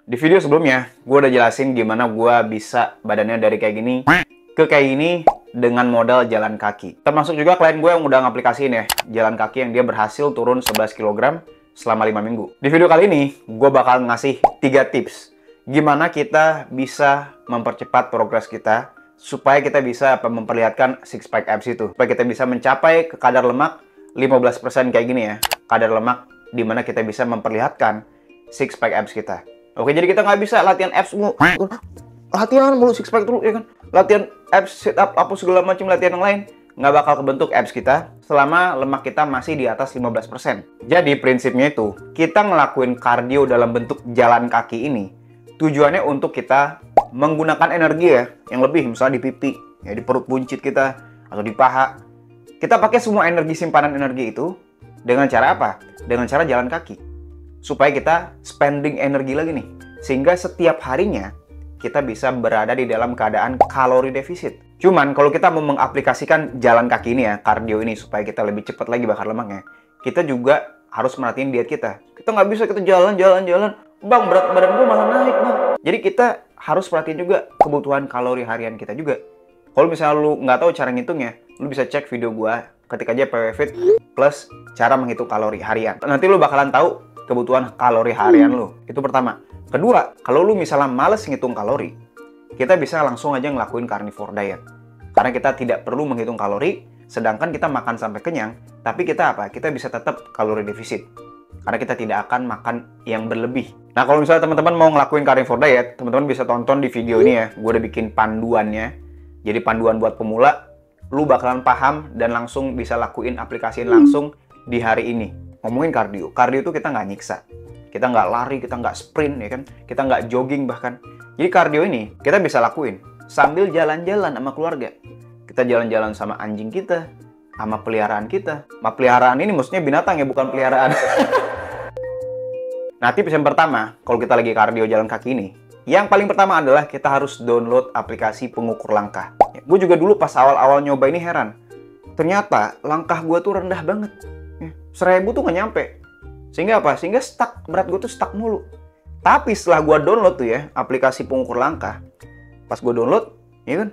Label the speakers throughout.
Speaker 1: Di video sebelumnya, gue udah jelasin gimana gue bisa badannya dari kayak gini ke kayak gini dengan modal jalan kaki. Termasuk juga klien gue yang udah ngaplikasiin ya, jalan kaki yang dia berhasil turun 11 kg selama 5 minggu. Di video kali ini, gue bakal ngasih 3 tips gimana kita bisa mempercepat progres kita supaya kita bisa memperlihatkan six pack abs itu. Supaya kita bisa mencapai ke kadar lemak 15% kayak gini ya. Kadar lemak dimana kita bisa memperlihatkan six pack abs kita. Oke, jadi kita nggak bisa latihan abs mulu. Latihan mulu six pack dulu ya kan. Latihan abs, sit up, apa segala macam latihan yang lain. Nggak bakal kebentuk abs kita selama lemak kita masih di atas 15%. Jadi prinsipnya itu, kita ngelakuin kardio dalam bentuk jalan kaki ini, tujuannya untuk kita menggunakan energi ya, yang lebih misalnya di pipi, ya di perut buncit kita, atau di paha. Kita pakai semua energi, simpanan energi itu, dengan cara apa? Dengan cara jalan kaki. Supaya kita spending energi lagi nih. Sehingga setiap harinya kita bisa berada di dalam keadaan kalori defisit. Cuman kalau kita mau mengaplikasikan jalan kaki ini ya, kardio ini, supaya kita lebih cepat lagi bakar lemaknya, kita juga harus merhatiin diet kita. Kita nggak bisa kita jalan-jalan. Bang, berat badan gue malah naik, bang. Jadi kita harus perhatiin juga kebutuhan kalori harian kita juga. Kalau misalnya lu nggak tahu cara ngitungnya, lu bisa cek video gue, ketik aja PWFit plus cara menghitung kalori harian. Nanti lu bakalan tahu kebutuhan kalori harian lu. Itu pertama. Kedua, kalau lu misalnya males ngitung kalori, kita bisa langsung aja ngelakuin carnivore diet. Karena kita tidak perlu menghitung kalori, sedangkan kita makan sampai kenyang, tapi kita apa? Kita bisa tetap kalori defisit. Karena kita tidak akan makan yang berlebih. Nah, kalau misalnya teman-teman mau ngelakuin carnivore diet, teman-teman bisa tonton di video ini ya. Gue udah bikin panduannya. Jadi panduan buat pemula, lu bakalan paham dan langsung bisa lakuin aplikasiin langsung di hari ini. Ngomongin kardio. Kardio itu kita nggak nyiksa. Kita nggak lari, kita nggak sprint, ya kan? Kita nggak jogging bahkan. Jadi kardio ini kita bisa lakuin sambil jalan-jalan sama keluarga. Kita jalan-jalan sama anjing kita, sama peliharaan kita. Sama peliharaan ini maksudnya binatang ya, bukan peliharaan. Nah, tips yang pertama, kalau kita lagi kardio jalan kaki ini, yang paling pertama adalah kita harus download aplikasi pengukur langkah. Ya, gue juga dulu pas awal-awal nyoba ini heran. Ternyata langkah gue tuh rendah banget. 1000 tuh nggak nyampe. Sehingga apa? Sehingga stuck, berat gue tuh stuck mulu. Tapi setelah gue download tuh ya, aplikasi pengukur langkah, pas gue download, ya kan,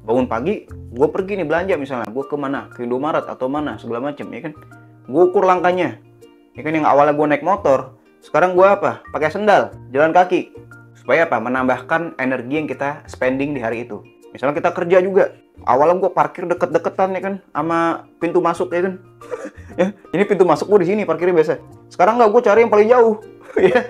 Speaker 1: bangun pagi, gue pergi nih belanja misalnya, gue ke mana? Ke Indomaret atau mana, segala macem, ya kan. Gue ukur langkahnya. Ya kan, yang awalnya gue naik motor, sekarang gue apa? Pakai sendal, jalan kaki. Supaya apa? Menambahkan energi yang kita spending di hari itu. Misalnya kita kerja juga, awalnya gue parkir deket-deketan ya kan, sama pintu masuk ya kan. Ya, ini pintu masuk gue di sini parkirnya biasa. Sekarang nggak, gue cari yang paling jauh. Ya,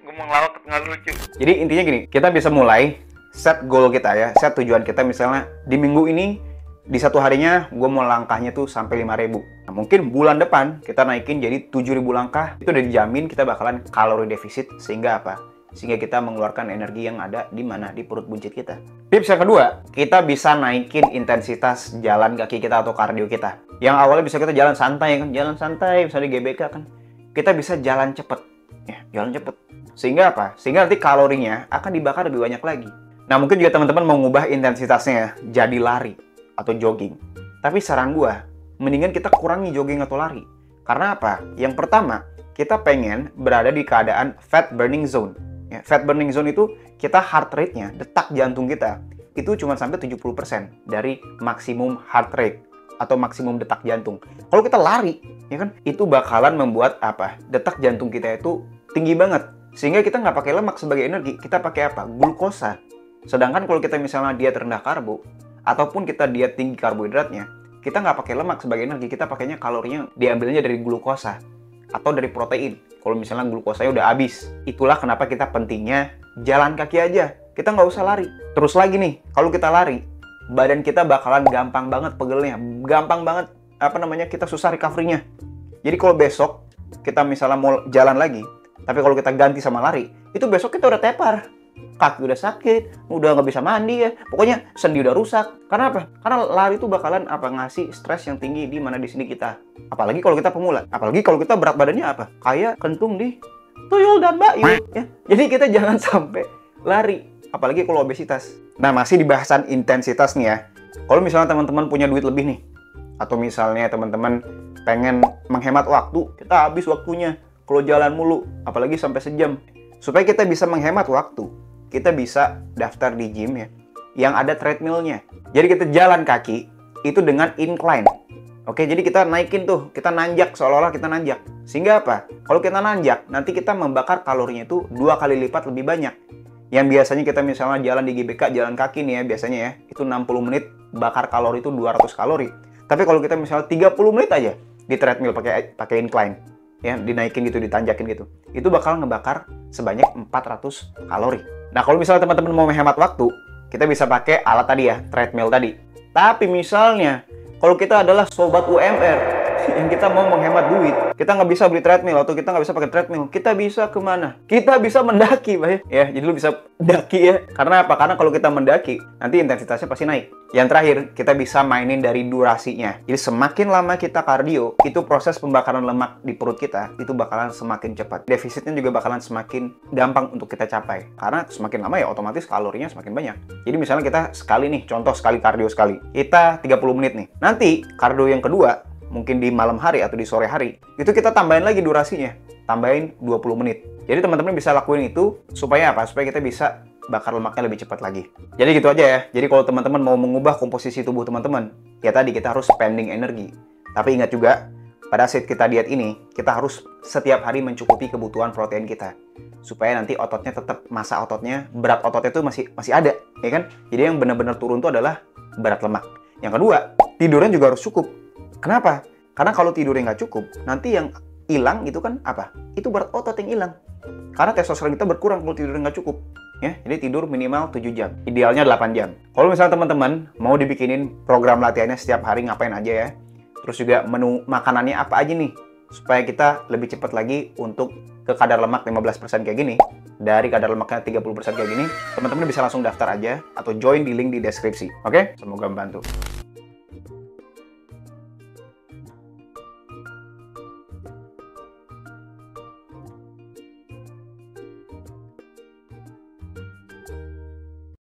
Speaker 1: gue mau ngelawak nggak lucu. Jadi intinya gini, kita bisa mulai set goal kita ya, set tujuan kita misalnya di minggu ini, di satu harinya gue mau langkahnya tuh sampai 5.000. Nah, mungkin bulan depan kita naikin jadi 7.000 langkah. Itu udah dijamin kita bakalan kalori defisit, sehingga apa? Sehingga kita mengeluarkan energi yang ada di mana? Di perut buncit kita. Tips yang kedua, kita bisa naikin intensitas jalan kaki kita atau kardio kita. Yang awalnya bisa kita jalan santai kan, jalan santai misalnya di GBK kan. Kita bisa jalan cepet. Ya, jalan cepet. Sehingga apa? Sehingga nanti kalorinya akan dibakar lebih banyak lagi. Nah, mungkin juga teman-teman mau ngubah intensitasnya jadi lari atau jogging. Tapi saran gua, mendingan kita kurangi jogging atau lari. Karena apa? Yang pertama, kita pengen berada di keadaan fat burning zone. Ya, fat burning zone itu kita heart rate-nya, detak jantung kita, itu cuma sampai 70% dari maksimum heart rate atau maksimum detak jantung. Kalau kita lari, ya kan, itu bakalan membuat apa? Detak jantung kita itu tinggi banget. Sehingga kita nggak pakai lemak sebagai energi, kita pakai apa? Glukosa. Sedangkan kalau kita misalnya diet rendah karbo, ataupun kita diet tinggi karbohidratnya, kita nggak pakai lemak sebagai energi, kita pakainya kalorinya diambilnya dari glukosa atau dari protein. Kalau misalnya glukosanya udah habis, itulah kenapa kita pentingnya jalan kaki aja. Kita nggak usah lari. Terus lagi nih, kalau kita lari, badan kita bakalan gampang banget pegelnya, gampang banget kita susah recovery-nya. Jadi kalau besok kita misalnya mau jalan lagi, tapi kalau kita ganti sama lari, itu besok kita udah tepar. Kaki udah sakit, udah nggak bisa mandi ya. Pokoknya sendi udah rusak. Karena apa? Karena lari itu bakalan ngasih stres yang tinggi di mana di sini kita. Apalagi kalau kita pemula. Apalagi kalau kita berat badannya apa? Kayak kentung di tuyul dan bayul ya. Jadi kita jangan sampai lari. Apalagi kalau obesitas. Nah, masih di bahasan intensitas nih ya. Kalau misalnya teman-teman punya duit lebih nih, atau misalnya teman-teman pengen menghemat waktu, kita habis waktunya kalau jalan mulu, apalagi sampai sejam. Supaya kita bisa menghemat waktu, kita bisa daftar di gym ya, yang ada treadmill-nya. Jadi kita jalan kaki, itu dengan incline. Oke, jadi kita naikin tuh, kita nanjak, seolah-olah kita nanjak. Sehingga apa? Kalau kita nanjak, nanti kita membakar kalorinya itu 2 kali lipat lebih banyak. Yang biasanya kita misalnya jalan di GBK, jalan kaki nih ya, biasanya ya, itu 60 menit, bakar kalori itu 200 kalori. Tapi kalau kita misalnya 30 menit aja di treadmill pakai incline, ya, dinaikin gitu, ditanjakin gitu, itu bakal ngebakar sebanyak 400 kalori. Nah, kalau misalnya teman-teman mau menghemat waktu, kita bisa pakai alat tadi ya, treadmill tadi. Tapi misalnya, kalau kita adalah sobat UMR, yang kita mau menghemat duit, kita nggak bisa beli treadmill atau kita nggak bisa pakai treadmill, kita bisa kemana? Kita bisa mendaki, Pak ya. Jadi lu bisa mendaki ya. Karena apa? Karena kalau kita mendaki, nanti intensitasnya pasti naik. Yang terakhir, kita bisa mainin dari durasinya. Jadi semakin lama kita kardio, itu proses pembakaran lemak di perut kita itu bakalan semakin cepat. Defisitnya juga bakalan semakin gampang untuk kita capai. Karena semakin lama ya otomatis kalorinya semakin banyak. Jadi misalnya kita sekali nih, contoh sekali kardio sekali. Kita 30 menit nih. Nanti kardio yang kedua, mungkin di malam hari atau di sore hari, itu kita tambahin lagi durasinya, tambahin 20 menit. Jadi teman-teman bisa lakuin itu supaya apa? Supaya kita bisa bakar lemaknya lebih cepat lagi. Jadi gitu aja ya. Jadi kalau teman-teman mau mengubah komposisi tubuh teman-teman, ya tadi kita harus spending energi. Tapi ingat juga, pada saat kita diet ini, kita harus setiap hari mencukupi kebutuhan protein kita. Supaya nanti ototnya tetap, massa ototnya, berat ototnya itu masih ada, ya kan? Jadi yang benar-benar turun itu adalah berat lemak. Yang kedua, tidurnya juga harus cukup. Kenapa? Karena kalau tidurnya nggak cukup, nanti yang hilang itu kan apa? Itu berat otot yang hilang. Karena testosteron kita berkurang kalau tidurnya nggak cukup. Ya, jadi tidur minimal 7 jam. Idealnya 8 jam. Kalau misalnya teman-teman mau dibikinin program latihannya setiap hari ngapain aja ya. Terus juga menu makanannya apa aja nih. Supaya kita lebih cepat lagi untuk ke kadar lemak 15% kayak gini. Dari kadar lemaknya 30% kayak gini. Teman-teman bisa langsung daftar aja atau join di link di deskripsi. Oke? Semoga membantu.